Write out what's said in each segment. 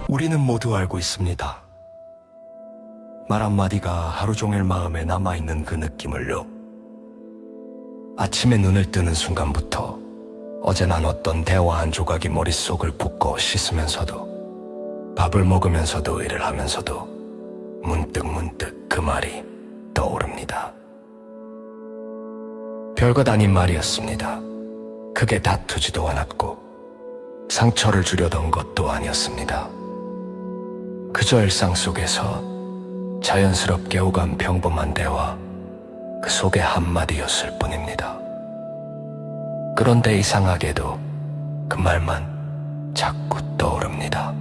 우리는 모두 알고 있습니다. 말 한마디가 하루 종일 마음에 남아있는 그 느낌을요. 아침에 눈을 뜨는 순간부터 어제 나눴던 대화 한 조각이 머릿속을 붓고 씻으면서도 밥을 먹으면서도 일을 하면서도 문득 그 말이 떠오릅니다. 별것 아닌 말이었습니다. 크게 다투지도 않았고 상처를 주려던 것도 아니었습니다. 그저 일상 속에서 자연스럽게 오간 평범한 대화, 그 속의 한마디였을 뿐입니다. 그런데 이상하게도 그 말만 자꾸 떠오릅니다.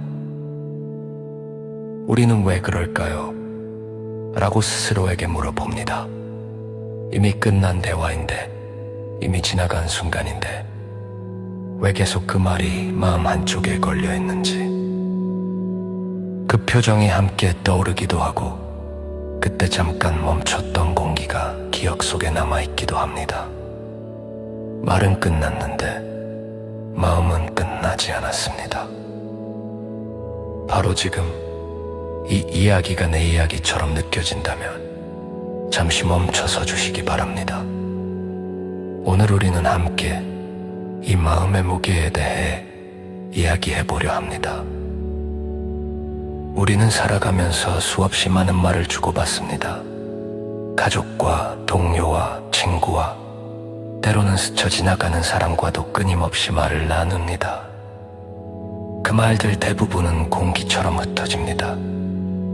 우리는 왜 그럴까요? 라고 스스로에게 물어봅니다. 이미 끝난 대화인데, 이미 지나간 순간인데 왜 계속 그 말이 마음 한쪽에 걸려있는지. 그 표정이 함께 떠오르기도 하고 그때 잠깐 멈췄던 공기가 기억 속에 남아있기도 합니다. 말은 끝났는데 마음은 끝나지 않았습니다. 바로 지금 이 이야기가 내 이야기처럼 느껴진다면 잠시 멈춰서 주시기 바랍니다. 오늘 우리는 함께 이 마음의 무게에 대해 이야기해보려 합니다. 우리는 살아가면서 수없이 많은 말을 주고받습니다. 가족과 동료와 친구와 때로는 스쳐 지나가는 사람과도 끊임없이 말을 나눕니다. 그 말들 대부분은 공기처럼 흩어집니다.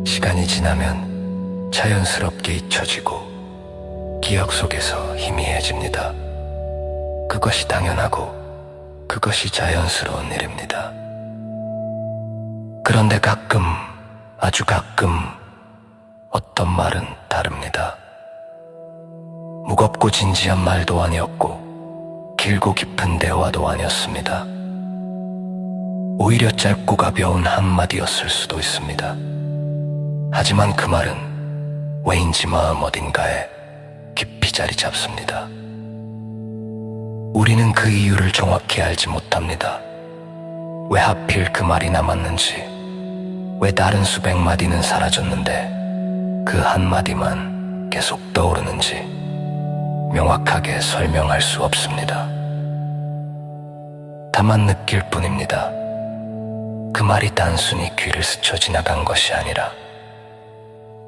시간이 지나면 자연스럽게 잊혀지고 기억 속에서 희미해집니다. 그것이 당연하고 그것이 자연스러운 일입니다. 그런데 가끔, 아주 가끔 어떤 말은 다릅니다. 무겁고 진지한 말도 아니었고 길고 깊은 대화도 아니었습니다. 오히려 짧고 가벼운 한마디였을 수도 있습니다. 하지만 그 말은 왜인지 마음 어딘가에 깊이 자리 잡습니다. 우리는 그 이유를 정확히 알지 못합니다. 왜 하필 그 말이 남았는지, 왜 다른 수백 마디는 사라졌는데 그 한마디만 계속 떠오르는지 명확하게 설명할 수 없습니다. 다만 느낄 뿐입니다. 그 말이 단순히 귀를 스쳐 지나간 것이 아니라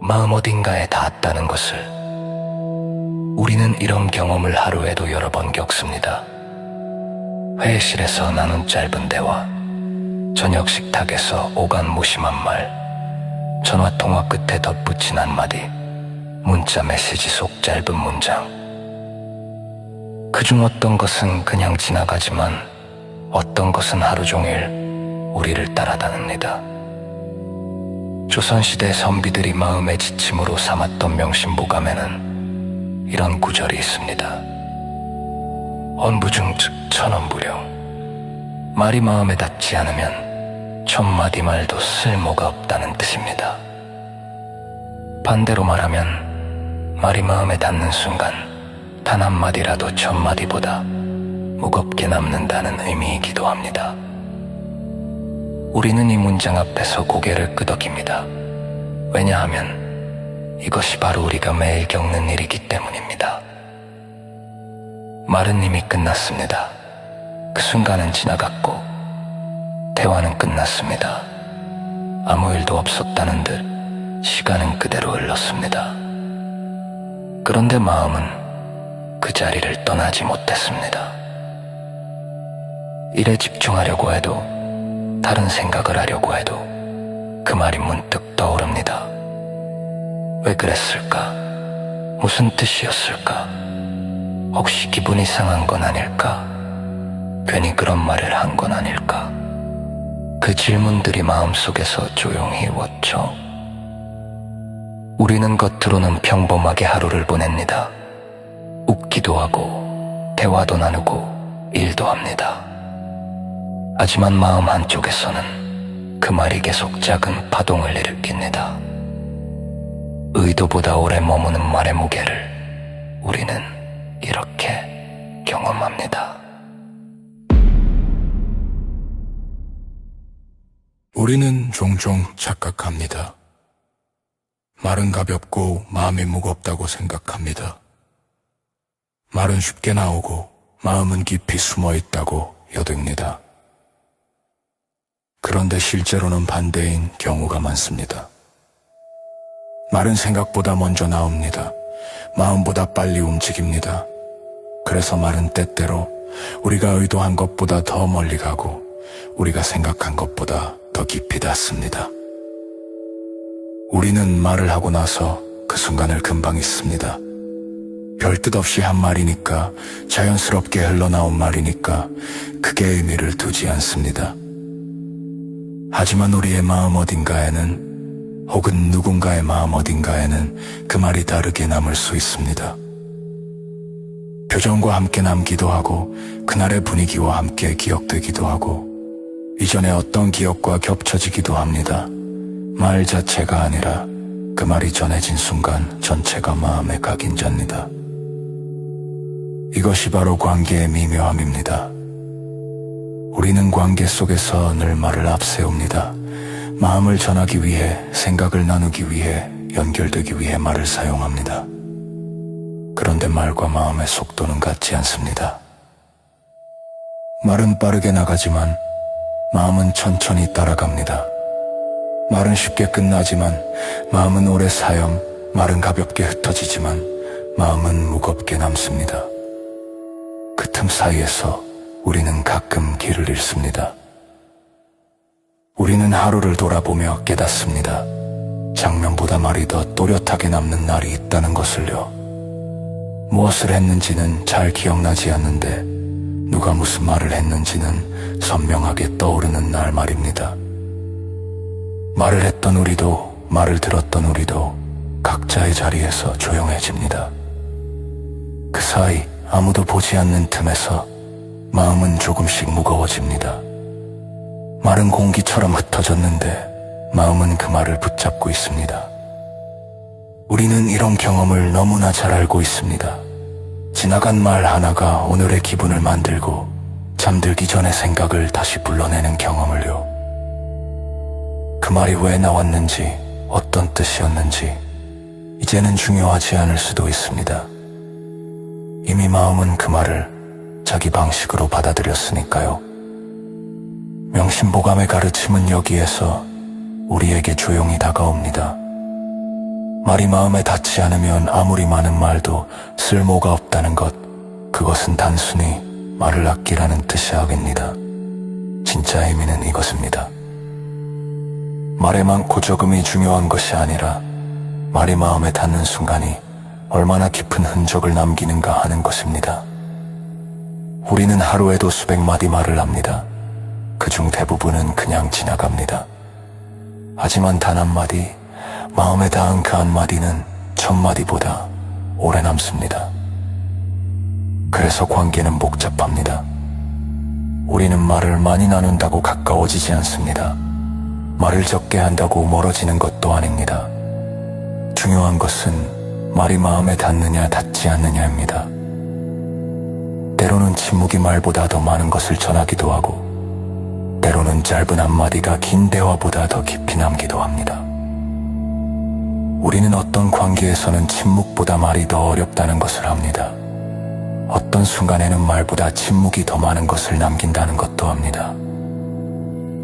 마음 어딘가에 닿았다는 것을. 우리는 이런 경험을 하루에도 여러 번 겪습니다. 회의실에서 나눈 짧은 대화, 저녁 식탁에서 오간 무심한 말, 전화통화 끝에 덧붙인 한마디, 문자 메시지 속 짧은 문장. 그중 어떤 것은 그냥 지나가지만 어떤 것은 하루 종일 우리를 따라다닙니다. 조선시대 선비들이 마음의 지침으로 삼았던 명심보감에는 이런 구절이 있습니다. 언부중즉 천언부령. 말이 마음에 닿지 않으면 천마디 말도 쓸모가 없다는 뜻입니다. 반대로 말하면 말이 마음에 닿는 순간 단 한마디라도 천마디보다 무겁게 남는다는 의미이기도 합니다. 우리는 이 문장 앞에서 고개를 끄덕입니다. 왜냐하면 이것이 바로 우리가 매일 겪는 일이기 때문입니다. 말은 이미 끝났습니다. 그 순간은 지나갔고 대화는 끝났습니다. 아무 일도 없었다는 듯 시간은 그대로 흘렀습니다. 그런데 마음은 그 자리를 떠나지 못했습니다. 일에 집중하려고 해도, 다른 생각을 하려고 해도 그 말이 문득 떠오릅니다. 왜 그랬을까? 무슨 뜻이었을까? 혹시 기분이 상한 건 아닐까? 괜히 그런 말을 한 건 아닐까? 그 질문들이 마음속에서 조용히 웠죠. 우리는 겉으로는 평범하게 하루를 보냅니다. 웃기도 하고 대화도 나누고 일도 합니다. 하지만 마음 한쪽에서는 그 말이 계속 작은 파동을 일으킵니다. 의도보다 오래 머무는 말의 무게를 우리는 이렇게 경험합니다. 우리는 종종 착각합니다. 말은 가볍고 마음이 무겁다고 생각합니다. 말은 쉽게 나오고 마음은 깊이 숨어 있다고 여듭니다. 그런데 실제로는 반대인 경우가 많습니다. 말은 생각보다 먼저 나옵니다. 마음보다 빨리 움직입니다. 그래서 말은 때때로 우리가 의도한 것보다 더 멀리 가고 우리가 생각한 것보다 더 깊이 닿습니다. 우리는 말을 하고 나서 그 순간을 금방 잊습니다. 별 뜻 없이 한 말이니까, 자연스럽게 흘러나온 말이니까 크게 의미를 두지 않습니다. 하지만 우리의 마음 어딘가에는, 혹은 누군가의 마음 어딘가에는 그 말이 다르게 남을 수 있습니다. 표정과 함께 남기도 하고 그날의 분위기와 함께 기억되기도 하고 이전의 어떤 기억과 겹쳐지기도 합니다. 말 자체가 아니라 그 말이 전해진 순간 전체가 마음에 각인잡니다. 이것이 바로 관계의 미묘함입니다. 우리는 관계 속에서 늘 말을 앞세웁니다. 마음을 전하기 위해, 생각을 나누기 위해, 연결되기 위해 말을 사용합니다. 그런데 말과 마음의 속도는 같지 않습니다. 말은 빠르게 나가지만 마음은 천천히 따라갑니다. 말은 쉽게 끝나지만 마음은 오래 사염, 말은 가볍게 흩어지지만 마음은 무겁게 남습니다. 그 틈 사이에서 우리는 가끔 길을 잃습니다. 우리는 하루를 돌아보며 깨닫습니다. 장면보다 말이 더 또렷하게 남는 날이 있다는 것을요. 무엇을 했는지는 잘 기억나지 않는데 누가 무슨 말을 했는지는 선명하게 떠오르는 날 말입니다. 말을 했던 우리도 말을 들었던 우리도 각자의 자리에서 조용해집니다. 그 사이 아무도 보지 않는 틈에서 마음은 조금씩 무거워집니다. 말은 공기처럼 흩어졌는데 마음은 그 말을 붙잡고 있습니다. 우리는 이런 경험을 너무나 잘 알고 있습니다. 지나간 말 하나가 오늘의 기분을 만들고 잠들기 전에 생각을 다시 불러내는 경험을요. 그 말이 왜 나왔는지, 어떤 뜻이었는지 이제는 중요하지 않을 수도 있습니다. 이미 마음은 그 말을 자기 방식으로 받아들였으니까요. 명심보감의 가르침은 여기에서 우리에게 조용히 다가옵니다. 말이 마음에 닿지 않으면 아무리 많은 말도 쓸모가 없다는 것, 그것은 단순히 말을 아끼라는 뜻이 아닙니다. 진짜 의미는 이것입니다. 말의 많고 적음이 중요한 것이 아니라 말이 마음에 닿는 순간이 얼마나 깊은 흔적을 남기는가 하는 것입니다. 우리는 하루에도 수백 마디 말을 합니다. 그중 대부분은 그냥 지나갑니다. 하지만 단 한마디, 마음에 닿은 그 한마디는 천마디보다 오래 남습니다. 그래서 관계는 복잡합니다. 우리는 말을 많이 나눈다고 가까워지지 않습니다. 말을 적게 한다고 멀어지는 것도 아닙니다. 중요한 것은 말이 마음에 닿느냐 닿지 않느냐입니다. 때로는 침묵이 말보다 더 많은 것을 전하기도 하고 때로는 짧은 한마디가 긴 대화보다 더 깊이 남기도 합니다. 우리는 어떤 관계에서는 침묵보다 말이 더 어렵다는 것을 압니다. 어떤 순간에는 말보다 침묵이 더 많은 것을 남긴다는 것도 압니다.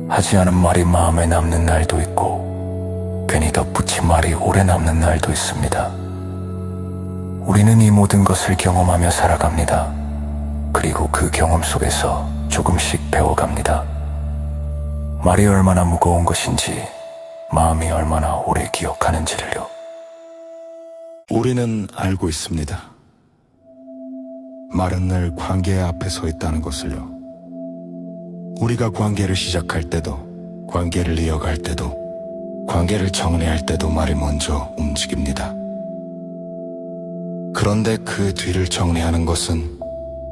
하지 않은 말이 마음에 남는 날도 있고 괜히 덧붙인 말이 오래 남는 날도 있습니다. 우리는 이 모든 것을 경험하며 살아갑니다. 그리고 그 경험 속에서 조금씩 배워갑니다. 말이 얼마나 무거운 것인지, 마음이 얼마나 오래 기억하는지를요. 우리는 알고 있습니다. 말은 늘 관계 앞에 서 있다는 것을요. 우리가 관계를 시작할 때도, 관계를 이어갈 때도, 관계를 정리할 때도 말이 먼저 움직입니다. 그런데 그 뒤를 정리하는 것은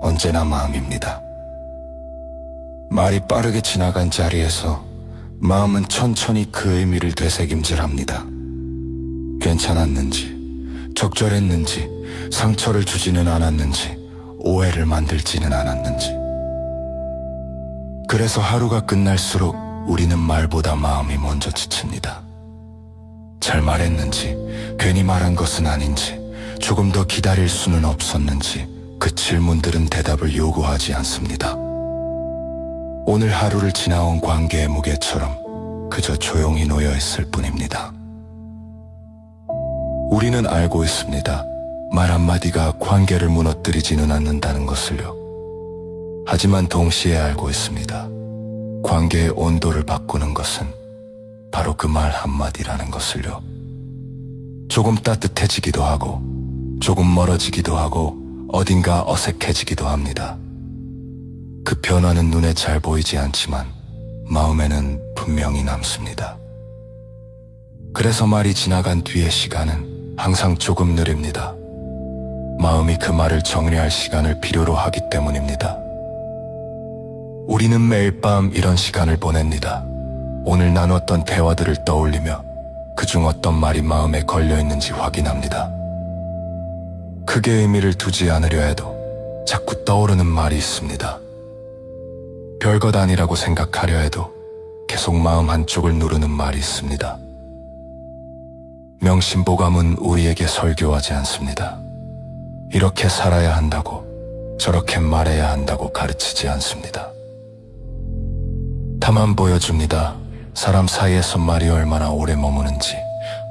언제나 마음입니다. 말이 빠르게 지나간 자리에서 마음은 천천히 그 의미를 되새김질합니다. 괜찮았는지, 적절했는지, 상처를 주지는 않았는지, 오해를 만들지는 않았는지. 그래서 하루가 끝날수록 우리는 말보다 마음이 먼저 지칩니다. 잘 말했는지, 괜히 말한 것은 아닌지, 조금 더 기다릴 수는 없었는지 그 질문들은 대답을 요구하지 않습니다. 오늘 하루를 지나온 관계의 무게처럼 그저 조용히 놓여 있을 뿐입니다. 우리는 알고 있습니다. 말 한마디가 관계를 무너뜨리지는 않는다는 것을요. 하지만 동시에 알고 있습니다. 관계의 온도를 바꾸는 것은 바로 그 말 한마디라는 것을요. 조금 따뜻해지기도 하고, 조금 멀어지기도 하고, 어딘가 어색해지기도 합니다. 그 변화는 눈에 잘 보이지 않지만 마음에는 분명히 남습니다. 그래서 말이 지나간 뒤의 시간은 항상 조금 느립니다. 마음이 그 말을 정리할 시간을 필요로 하기 때문입니다. 우리는 매일 밤 이런 시간을 보냅니다. 오늘 나눴던 대화들을 떠올리며 그중 어떤 말이 마음에 걸려있는지 확인합니다. 크게 의미를 두지 않으려 해도 자꾸 떠오르는 말이 있습니다. 별것 아니라고 생각하려 해도 계속 마음 한쪽을 누르는 말이 있습니다. 명심보감은 우리에게 설교하지 않습니다. 이렇게 살아야 한다고, 저렇게 말해야 한다고 가르치지 않습니다. 다만 보여줍니다. 사람 사이에서 말이 얼마나 오래 머무는지,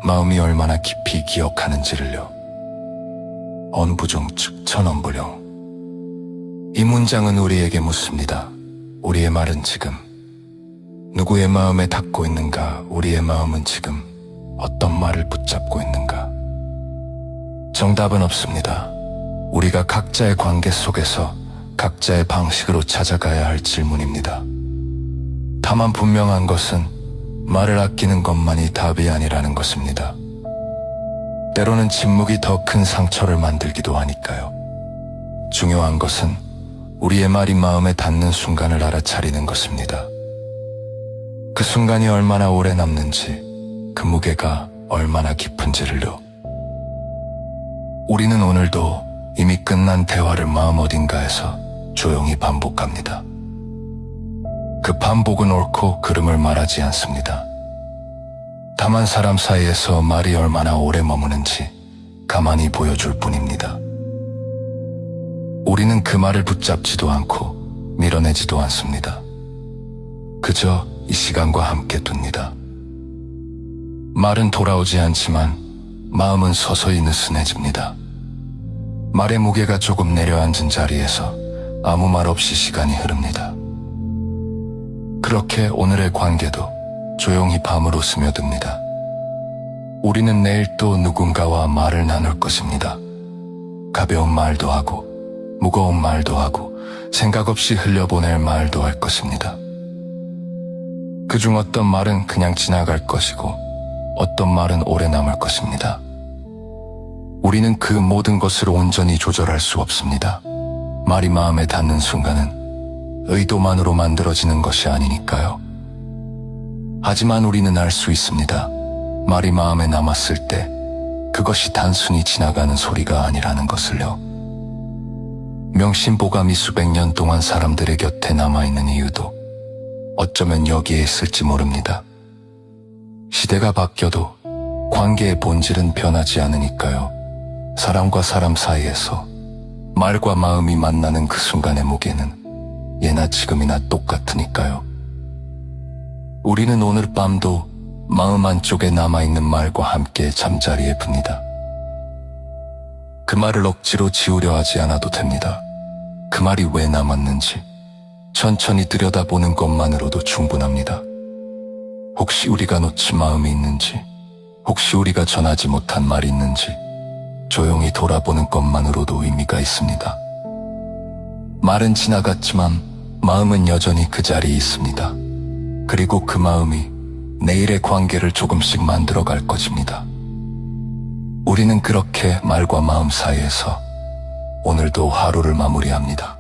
마음이 얼마나 깊이 기억하는지를요. 언부종 천언불용. 이 문장은 우리에게 묻습니다. 우리의 말은 지금 누구의 마음에 닿고 있는가? 우리의 마음은 지금 어떤 말을 붙잡고 있는가? 정답은 없습니다. 우리가 각자의 관계 속에서 각자의 방식으로 찾아가야 할 질문입니다. 다만 분명한 것은 말을 아끼는 것만이 답이 아니라는 것입니다. 때로는 침묵이 더 큰 상처를 만들기도 하니까요. 중요한 것은 우리의 말이 마음에 닿는 순간을 알아차리는 것입니다. 그 순간이 얼마나 오래 남는지, 그 무게가 얼마나 깊은지를요. 우리는 오늘도 이미 끝난 대화를 마음 어딘가에서 조용히 반복합니다. 그 반복은 옳고 그름을 말하지 않습니다. 다만 사람 사이에서 말이 얼마나 오래 머무는지 가만히 보여줄 뿐입니다. 우리는 그 말을 붙잡지도 않고 밀어내지도 않습니다. 그저 이 시간과 함께 둡니다. 말은 돌아오지 않지만 마음은 서서히 느슨해집니다. 말의 무게가 조금 내려앉은 자리에서 아무 말 없이 시간이 흐릅니다. 그렇게 오늘의 관계도 조용히 밤으로 스며듭니다. 우리는 내일 또 누군가와 말을 나눌 것입니다. 가벼운 말도 하고, 무거운 말도 하고, 생각 없이 흘려보낼 말도 할 것입니다. 그중 어떤 말은 그냥 지나갈 것이고, 어떤 말은 오래 남을 것입니다. 우리는 그 모든 것을 온전히 조절할 수 없습니다. 말이 마음에 닿는 순간은 의도만으로 만들어지는 것이 아니니까요. 하지만 우리는 알 수 있습니다. 말이 마음에 남았을 때 그것이 단순히 지나가는 소리가 아니라는 것을요. 명심보감이 수백 년 동안 사람들의 곁에 남아있는 이유도 어쩌면 여기에 있을지 모릅니다. 시대가 바뀌어도 관계의 본질은 변하지 않으니까요. 사람과 사람 사이에서 말과 마음이 만나는 그 순간의 무게는 예나 지금이나 똑같으니까요. 우리는 오늘 밤도 마음 안쪽에 남아있는 말과 함께 잠자리에 듭니다. 그 말을 억지로 지우려 하지 않아도 됩니다. 그 말이 왜 남았는지 천천히 들여다보는 것만으로도 충분합니다. 혹시 우리가 놓친 마음이 있는지, 혹시 우리가 전하지 못한 말이 있는지 조용히 돌아보는 것만으로도 의미가 있습니다. 말은 지나갔지만 마음은 여전히 그 자리에 있습니다. 그리고 그 마음이 내일의 관계를 조금씩 만들어 갈 것입니다. 우리는 그렇게 말과 마음 사이에서 오늘도 하루를 마무리합니다.